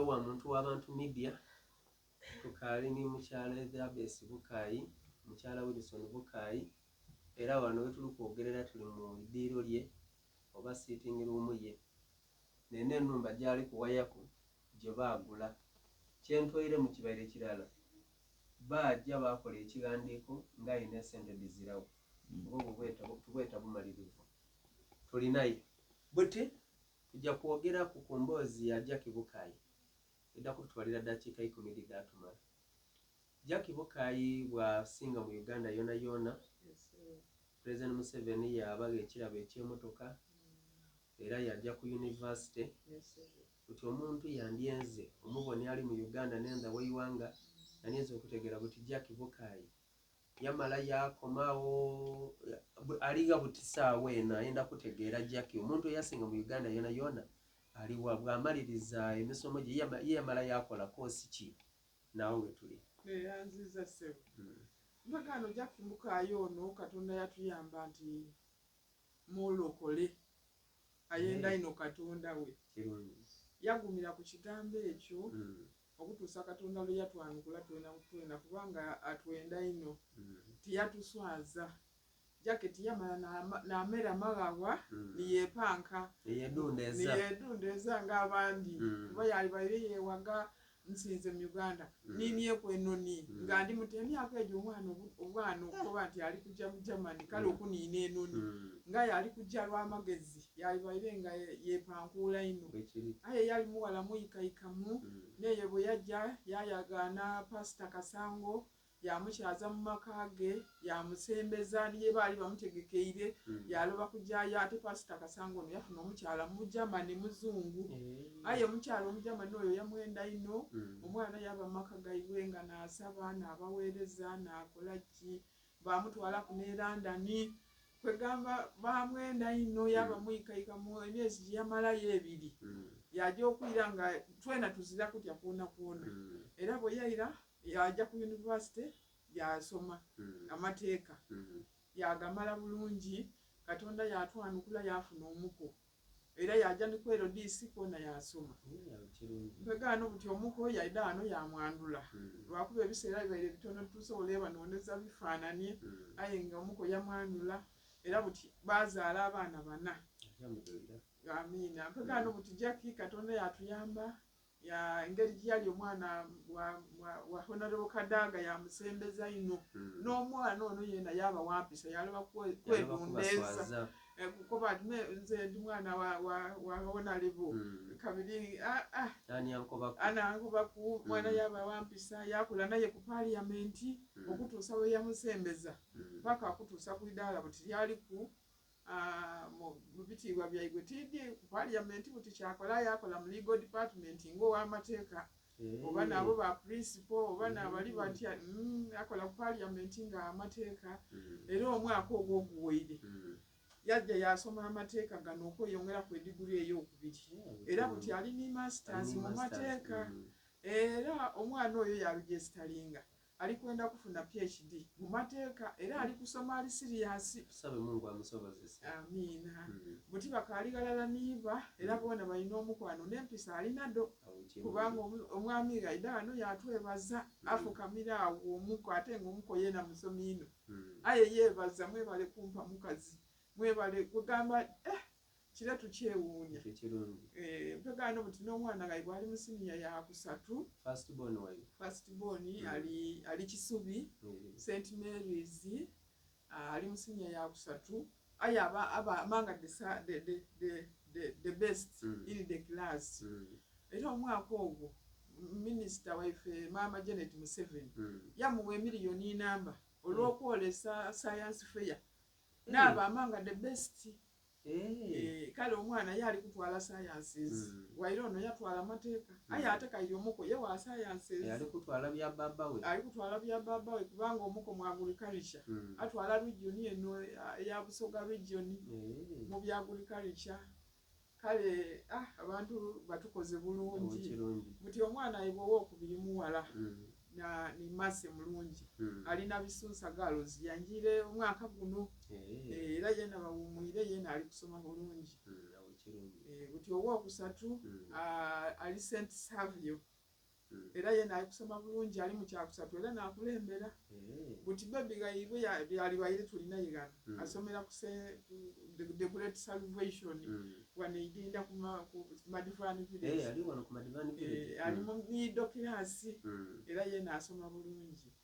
wa muntu w'abantu media tukaali ni mukyala Elizabeth Bukayi mukyala Wilson Bukayi era wano we tuli kwogerera tuli mu iddiiro lye oba sitting room ye nene ennumba gyali kuwayako gye baagula kyentoyire mu kibaire kirala baajja baakola ekiwandiiko ng'alina essente dizirawo oba tubweta bumalirivu tulinayo buti tujja kwogera ku mboozi ya Jackie Bukayi edda kututwalira ddakiika 10 daatumala. Jackie Bukayi bw'asinga mu Uganda yona yona President Museveni yabaga ekirabo eky'emmotoka era yajja ku university buti omuntu yandyenze omubone ali mu Uganda nenza w'eiwanga yanyenze okutegeera buti Jackie Bukayi yamala yakomawo aliga buti saawa eno ayenda kutegeera Jackie omuntu eyasinga mu Uganda yona yona aliwa bw'amaliriza emisomo gye yamala yakola koosi ki naawe we tuli yanziza sebo mbagano Jackie Bukayi ono Katonda yatuyamba nti mulokole ayenda ino Katonda we yagumira ku kigambo ekyo okutuusa Katonda lwe yatwanukula twena kubanga atwenda ino tiyatuswaza Jackie tiyamala n'amera magawa niyepanka niyedundeza ng'abandi kuba yali baire yewaga nsinze mu Uganda nimye kwenoni nga ndi muti emyaka egyo omwana okuba nti ali kujja mu Germany kale okuniina enoni nga yali kujja lw'amagezi yali baire nga yepankula ino aye yali muwala muyikayikamu neye bwe yajja yayagaana Pastor Kasango yamukyaza mu maka ge yamusembeza niye baali bamutegekeire yaloba kujjayo ate Pastor Kasango ono yafuna omukyala mu Germany muzungu aye omukyala omujamani oyo yamwenda ino omwana yaba maka gaiwe nga n'asaba n'abaweereza n'akola ki bamutwala ku ne London kwegamba bamwenda ino yaba muyikayika mu emyezi gye yamalayo 2 yajja okwira nga twena tuzira kutya kwona era bwe yaira yajja ku university yasoma amateeka yagamala bulungi Katonda yatwanukula yafuna omuko era yajja ne kwero DC kona yasoma kwegano buti omuko yaida ano yamwandula lwakuba ebiseera bibaire bitono tusobola ebanooneza bifaanani aye nga omuko yamwandula era buti bazaala abaana 4 amina kwegano buti Jackie Katonda yatuyamba ya engeri gyali omwana wa Honorable Kadaga yamusembeza ino n'omwana ono yena yaba wampisa yaloba kwedundeza kuba nze ndi mwana wa Honorable kabiri anankoba ku mwana yaba wampisa yakula naye ku parliament okutuusa we yamusembeza paka okutuusa ku idala buti yali ku mu bitiibwa byaigwe tiddi ku parliament buti kyakola yakola mu legal department ng'ow'amateeka oba nabo ba principal oba nabali batya akola ku parliament nga amateeka era omwaka ogwo oguwaire yajja yasoma amateeka gano okweyongera ku ediguli ey'okubiri era buti ali ni masters mu mateeka era omwana oyo yaregistaringa ali kwenda kufuna PhD mu mateeka era ali kusoma ali serious tusabe Mungu amusobozese amina buti bakali galala niba era bona balina omukwano n'empisa alina do kubanga omwami gaida ano yatwebaza afukamira awo omuko ate ng'omuko yena musomino aye yebaza mwebale kumpa mukazi mwebale kugamba kiratu kyewuunya mpegano buti n'omwana gaibwe ali mu siniya ya kusatu first born ali Kisubi St Mary's ali mu siniya ya kusatu aye amanga the best in the class era omwaka ogwo minisita waife Mama Janet Museveni yamuwa miliyoni namba olw'okwolesa science fair n'aba amanga the best kale omwana yali kutwala sciences waire ono yatwala amateeka aye ate kairi omuko ye wa sciences yali kutwala bya baba we kubanga omuko mu agriculture atwala region eno ya Busoga region mu bya agriculture kale abantu batukoze bulungi buti omwana ayibwa okubiri muwala ni mase mulungi alina bisunsa girls yanjire omwaka guno era yena bawumwire yena ali kusoma bulungi buti owookusatu ali St Savio era ye nakusoma bulungi ali mu kyakusatu era nakulembera buti babigayibwe yali bayire tulina yigana asomera ku the Great Salvation wano igenda ku Madivani Village ali wano ku Madivani Village ali mu middle class era ye nasoma bulungi